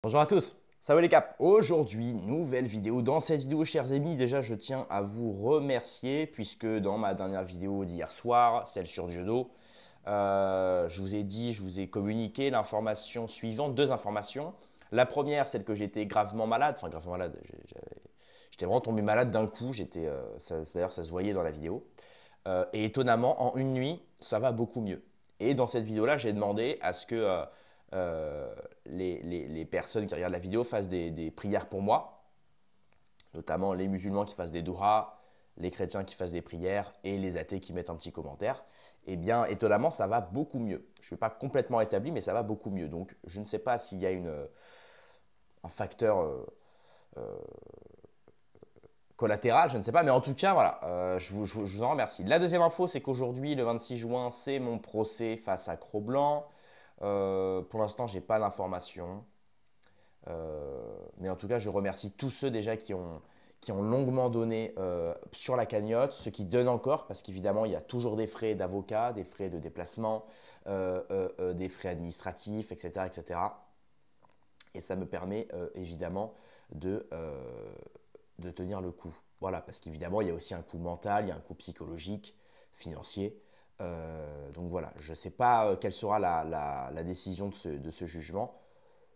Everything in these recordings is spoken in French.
Bonjour à tous, salut les caps. Aujourd'hui, nouvelle vidéo. Dans cette vidéo, chers amis, déjà je tiens à vous remercier puisque dans ma dernière vidéo d'hier soir, celle sur Judo, je vous ai dit, je vous ai communiqué l'information suivante, deux informations. La première, celle que j'étais gravement malade, enfin gravement malade, j'étais vraiment tombé malade d'un coup, d'ailleurs ça se voyait dans la vidéo. Et étonnamment, en une nuit, ça va beaucoup mieux. Et dans cette vidéo-là, j'ai demandé à ce que les personnes qui regardent la vidéo fassent des prières pour moi, notamment les musulmans qui fassent des douhas, les chrétiens qui fassent des prières et les athées qui mettent un petit commentaire. Eh bien, étonnamment, ça va beaucoup mieux. Je ne suis pas complètement établi, mais ça va beaucoup mieux. Donc, je ne sais pas s'il y a un facteur collatéral, je ne sais pas, mais en tout cas, voilà, je vous en remercie. La deuxième info, c'est qu'aujourd'hui, le 26 juin, c'est mon procès face à Cro-Blanc. Pour l'instant, je n'ai pas d'informations. Mais en tout cas, je remercie tous ceux déjà qui ont longuement donné sur la cagnotte, ceux qui donnent encore, parce qu'évidemment, il y a toujours des frais d'avocat, des frais de déplacement, des frais administratifs, etc., etc. Et ça me permet évidemment de tenir le coup. Voilà, parce qu'évidemment, il y a aussi un coût mental, il y a un coût psychologique, financier. Donc voilà, je ne sais pas quelle sera la décision de ce jugement.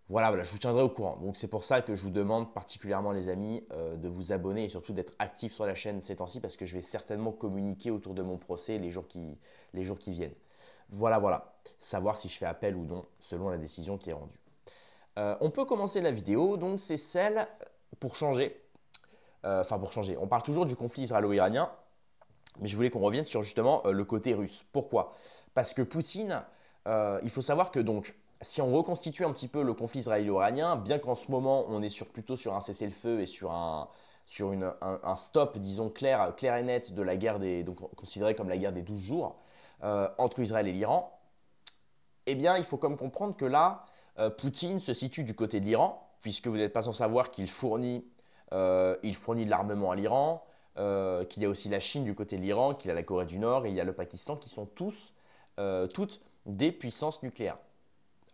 Voilà, je vous tiendrai au courant. Donc c'est pour ça que je vous demande particulièrement les amis de vous abonner et surtout d'être actifs sur la chaîne ces temps-ci parce que je vais certainement communiquer autour de mon procès les jours qui viennent. Voilà. Savoir si je fais appel ou non selon la décision qui est rendue. On peut commencer la vidéo, donc c'est celle pour changer. Enfin pour changer, on parle toujours du conflit israélo-iranien, mais je voulais qu'on revienne sur justement le côté russe. Pourquoi? Parce que Poutine, il faut savoir que donc, si on reconstitue un petit peu le conflit israélo-iranien, bien qu'en ce moment on est plutôt sur un cessez-le-feu et sur un stop, disons, clair et net de la guerre donc considéré comme la guerre des 12 jours entre Israël et l'Iran, eh bien il faut comme comprendre que là, Poutine se situe du côté de l'Iran, puisque vous n'êtes pas sans savoir il fournit de l'armement à l'Iran, qu'il y a aussi la Chine du côté de l'Iran, qu'il y a la Corée du Nord et il y a le Pakistan qui sont toutes des puissances nucléaires.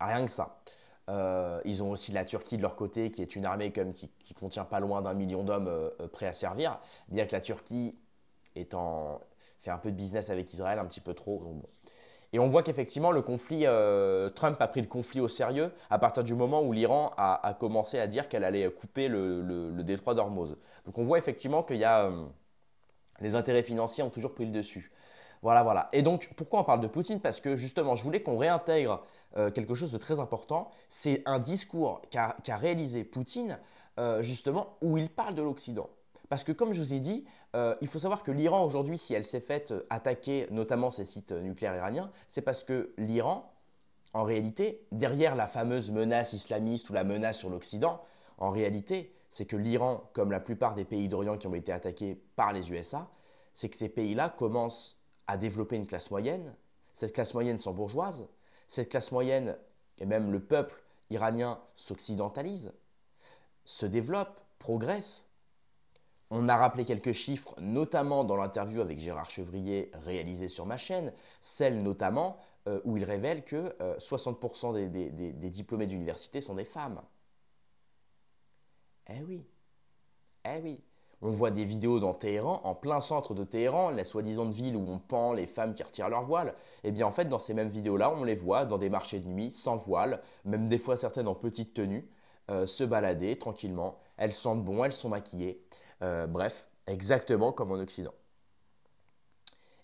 Rien que ça. Ils ont aussi la Turquie de leur côté, qui est une armée qui contient pas loin d'un million d'hommes prêts à servir, bien que la Turquie fait un peu de business avec Israël, un petit peu trop. Donc bon. Et on voit qu'effectivement, le conflit, Trump a pris le conflit au sérieux à partir du moment où l'Iran a commencé à dire qu'elle allait couper le détroit d'Ormuz. Donc on voit effectivement qu'il y a les intérêts financiers ont toujours pris le dessus. Voilà. Et donc, pourquoi on parle de Poutine? Parce que justement, je voulais qu'on réintègre quelque chose de très important. C'est un discours qu'a réalisé Poutine, justement, où il parle de l'Occident. Parce que comme je vous ai dit, il faut savoir que l'Iran aujourd'hui, si elle s'est faite attaquer notamment ses sites nucléaires iraniens, c'est parce que l'Iran, en réalité, derrière la fameuse menace islamiste ou la menace sur l'Occident, en réalité, c'est que l'Iran, comme la plupart des pays d'Orient qui ont été attaqués par les USA, c'est que ces pays-là commencent à développer une classe moyenne. Cette classe moyenne sont bourgeoise. Cette classe moyenne, et même le peuple iranien, s'occidentalise, se développe, progresse. On a rappelé quelques chiffres, notamment dans l'interview avec Gérard Chevrier réalisée sur ma chaîne, celle notamment où il révèle que 60% des diplômés d'université sont des femmes. Eh oui, eh oui. On voit des vidéos dans Téhéran, en plein centre de Téhéran, la soi-disant ville où on pend les femmes qui retirent leur voile. Eh bien en fait, dans ces mêmes vidéos-là, on les voit dans des marchés de nuit, sans voile, même des fois certaines en petite tenue, se balader tranquillement. Elles sentent bon, elles sont maquillées. Bref, exactement comme en Occident.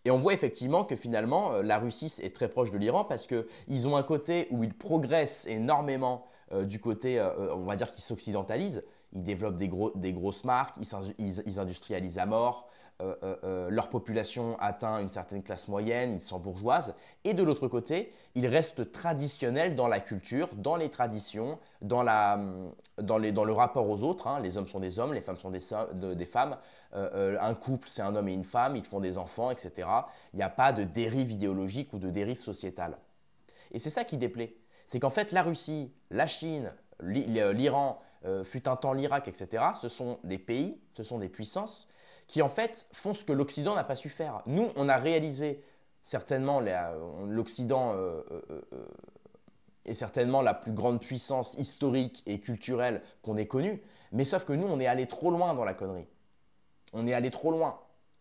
Et on voit effectivement que finalement, la Russie est très proche de l'Iran parce qu'ils ont un côté où ils progressent énormément du côté, on va dire qu'ils s'occidentalisent. Ils développent des grosses marques, ils industrialisent à mort, leur population atteint une certaine classe moyenne, ils sont bourgeoises. Et de l'autre côté, ils restent traditionnels dans la culture, dans les traditions, dans le rapport aux autres. Hein. Les hommes sont des hommes, les femmes sont des femmes. Un couple, c'est un homme et une femme, ils font des enfants, etc. Il n'y a pas de dérive idéologique ou de dérive sociétale. Et c'est ça qui déplaît. C'est qu'en fait, la Russie, la Chine, l'Iran, fut un temps l'Irak, etc., ce sont des pays, ce sont des puissances qui en fait font ce que l'Occident n'a pas su faire. Nous, on a réalisé certainement l'Occident est certainement la plus grande puissance historique et culturelle qu'on ait connue. Mais sauf que nous, on est allé trop loin dans la connerie. On est allé trop loin.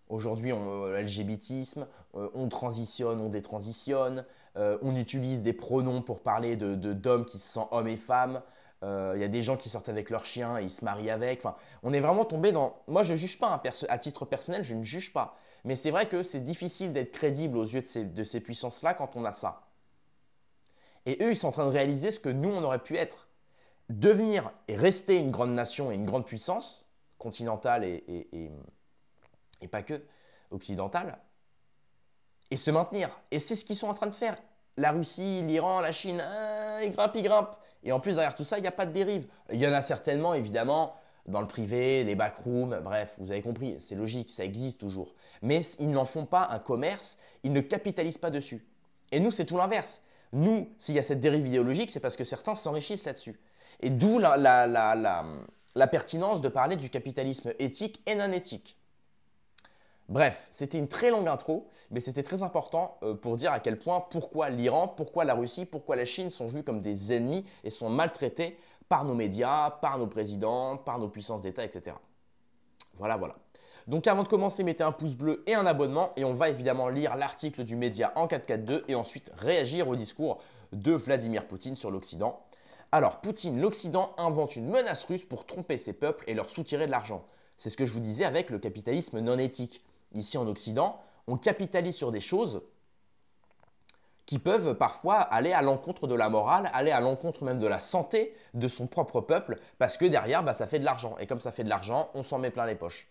Aujourd'hui, LGBTisme, on transitionne, on détransitionne, on utilise des pronoms pour parler d'hommes qui se sentent hommes et femmes. Il y a des gens qui sortent avec leurs chiens et ils se marient avec. Enfin, on est vraiment tombé dans… Moi, je ne juge pas, hein, à titre personnel, je ne juge pas. Mais c'est vrai que c'est difficile d'être crédible aux yeux de ces puissances-là quand on a ça. Et eux, ils sont en train de réaliser ce que nous, on aurait pu être. Devenir et rester une grande nation et une grande puissance, continentale et pas que, occidentale, et se maintenir. Et c'est ce qu'ils sont en train de faire. La Russie, l'Iran, la Chine, ils grimpent, ils grimpent. Et en plus, derrière tout ça, il n'y a pas de dérive. Il y en a certainement, évidemment, dans le privé, les backrooms, bref, vous avez compris, c'est logique, ça existe toujours. Mais ils n'en font pas un commerce, ils ne capitalisent pas dessus. Et nous, c'est tout l'inverse. Nous, s'il y a cette dérive idéologique, c'est parce que certains s'enrichissent là-dessus. Et d'où la pertinence de parler du capitalisme éthique et non éthique. Bref, c'était une très longue intro, mais c'était très important pour dire à quel point, pourquoi l'Iran, pourquoi la Russie, pourquoi la Chine sont vus comme des ennemis et sont maltraités par nos médias, par nos présidents, par nos puissances d'État, etc. Voilà, voilà. Donc avant de commencer, mettez un pouce bleu et un abonnement et on va évidemment lire l'article du média en 442 et ensuite réagir au discours de Vladimir Poutine sur l'Occident. Alors, Poutine, l'Occident invente une menace russe pour tromper ses peuples et leur soutirer de l'argent. C'est ce que je vous disais avec le capitalisme non éthique. Ici en Occident, on capitalise sur des choses qui peuvent parfois aller à l'encontre de la morale, aller à l'encontre même de la santé de son propre peuple, parce que derrière, ça fait de l'argent. Et comme ça fait de l'argent, on s'en met plein les poches.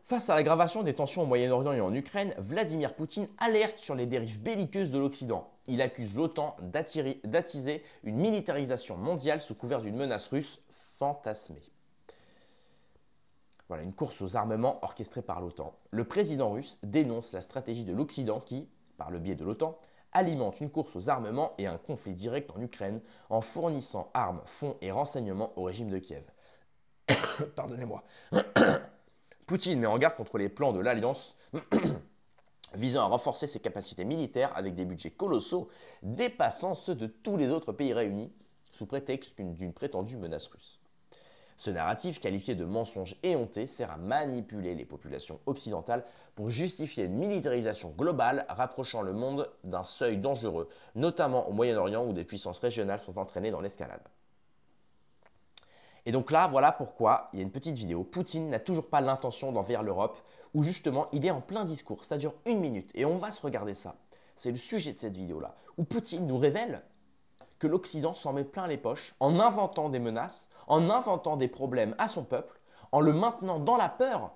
Face à l'aggravation des tensions au Moyen-Orient et en Ukraine, Vladimir Poutine alerte sur les dérives belliqueuses de l'Occident. Il accuse l'OTAN d'attiser une militarisation mondiale sous couvert d'une menace russe fantasmée. Voilà, une course aux armements orchestrée par l'OTAN. Le président russe dénonce la stratégie de l'Occident qui, par le biais de l'OTAN, alimente une course aux armements et un conflit direct en Ukraine en fournissant armes, fonds et renseignements au régime de Kiev. Pardonnez-moi. Poutine met en garde contre les plans de l'Alliance visant à renforcer ses capacités militaires avec des budgets colossaux dépassant ceux de tous les autres pays réunis sous prétexte d'une prétendue menace russe. Ce narratif, qualifié de mensonge éhonté, sert à manipuler les populations occidentales pour justifier une militarisation globale rapprochant le monde d'un seuil dangereux, notamment au Moyen-Orient où des puissances régionales sont entraînées dans l'escalade. Et donc là, voilà pourquoi il y a une petite vidéo. Poutine n'a toujours pas l'intention d'envahir l'Europe, où justement il est en plein discours. Ça dure 1 minute et on va se regarder ça. C'est le sujet de cette vidéo-là, où Poutine nous révèle que l'Occident s'en met plein les poches en inventant des menaces, en inventant des problèmes à son peuple, en le maintenant dans la peur,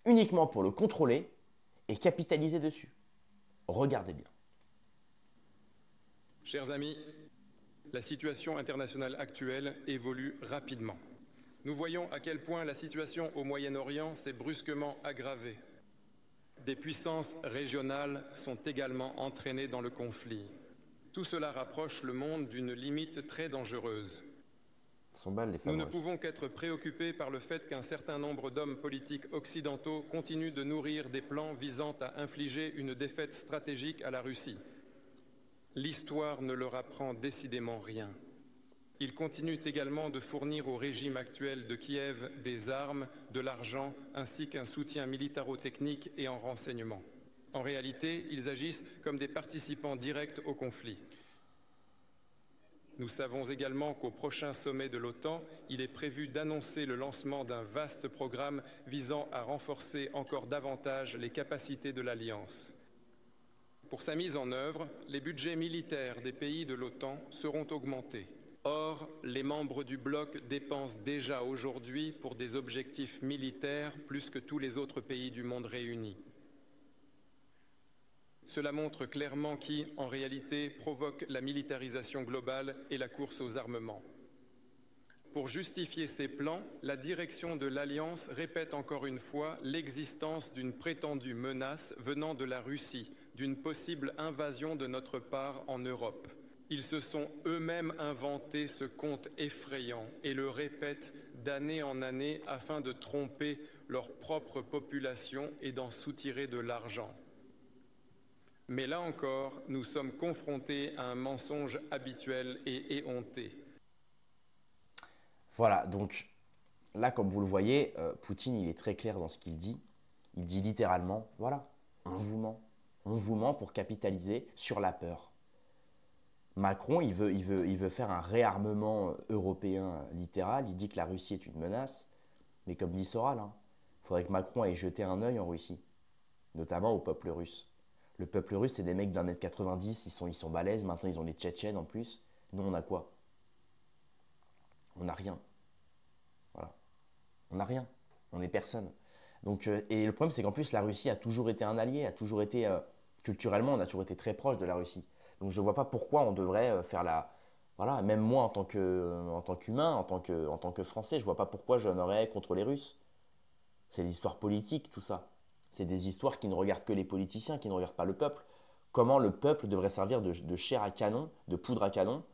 uniquement pour le contrôler et capitaliser dessus. Regardez bien. Chers amis, la situation internationale actuelle évolue rapidement. Nous voyons à quel point la situation au Moyen-Orient s'est brusquement aggravée. Des puissances régionales sont également entraînées dans le conflit. Tout cela rapproche le monde d'une limite très dangereuse. Nous ne pouvons qu'être préoccupés par le fait qu'un certain nombre d'hommes politiques occidentaux continuent de nourrir des plans visant à infliger une défaite stratégique à la Russie. L'histoire ne leur apprend décidément rien. Ils continuent également de fournir au régime actuel de Kiev des armes, de l'argent, ainsi qu'un soutien militaro-technique et en renseignement. En réalité, ils agissent comme des participants directs au conflit. Nous savons également qu'au prochain sommet de l'OTAN, il est prévu d'annoncer le lancement d'un vaste programme visant à renforcer encore davantage les capacités de l'Alliance. Pour sa mise en œuvre, les budgets militaires des pays de l'OTAN seront augmentés. Or, les membres du bloc dépensent déjà aujourd'hui pour des objectifs militaires plus que tous les autres pays du monde réunis. Cela montre clairement qui, en réalité, provoque la militarisation globale et la course aux armements. Pour justifier ces plans, la direction de l'Alliance répète encore une fois l'existence d'une prétendue menace venant de la Russie, d'une possible invasion de notre part en Europe. Ils se sont eux-mêmes inventé ce conte effrayant et le répètent d'année en année afin de tromper leur propre population et d'en soutirer de l'argent. Mais là encore, nous sommes confrontés à un mensonge habituel et éhonté. Voilà, donc là, comme vous le voyez, Poutine, il est très clair dans ce qu'il dit. Il dit littéralement, voilà, on vous ment. On vous ment pour capitaliser sur la peur. Macron, il veut faire un réarmement européen littéral. Il dit que la Russie est une menace. Mais comme dit Soral, il faudrait que Macron ait jeté un œil en Russie, notamment au peuple russe. Le peuple russe, c'est des mecs d'1,90 m, ils sont balèzes. Maintenant, ils ont les Tchétchènes en plus. Nous, on a quoi? On n'a rien. Voilà. On n'a rien. On n'est personne. Donc, et le problème, c'est qu'en plus, la Russie a toujours été un allié, a toujours été, culturellement, on a toujours été très proche de la Russie. Donc, je ne vois pas pourquoi on devrait faire la. Voilà, même moi, en tant qu'humain, en tant que Français, je ne vois pas pourquoi j'en aurais contre les Russes. C'est l'histoire politique, tout ça. C'est des histoires qui ne regardent que les politiciens, qui ne regardent pas le peuple. Comment le peuple devrait servir de chair à canon, de poudre à canon,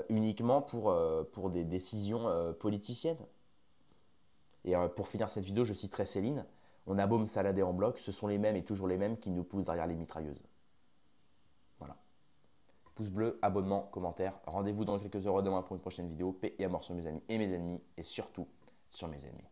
uniquement pour des décisions politiciennes. Et pour finir cette vidéo, je citerai Céline. On a beau me salader en bloc, ce sont les mêmes et toujours les mêmes qui nous poussent derrière les mitrailleuses. Voilà. Pouce bleu, abonnement, commentaire. Rendez-vous dans quelques heures demain pour une prochaine vidéo. Paix et à mort sur mes amis et mes ennemis. Et surtout sur mes ennemis.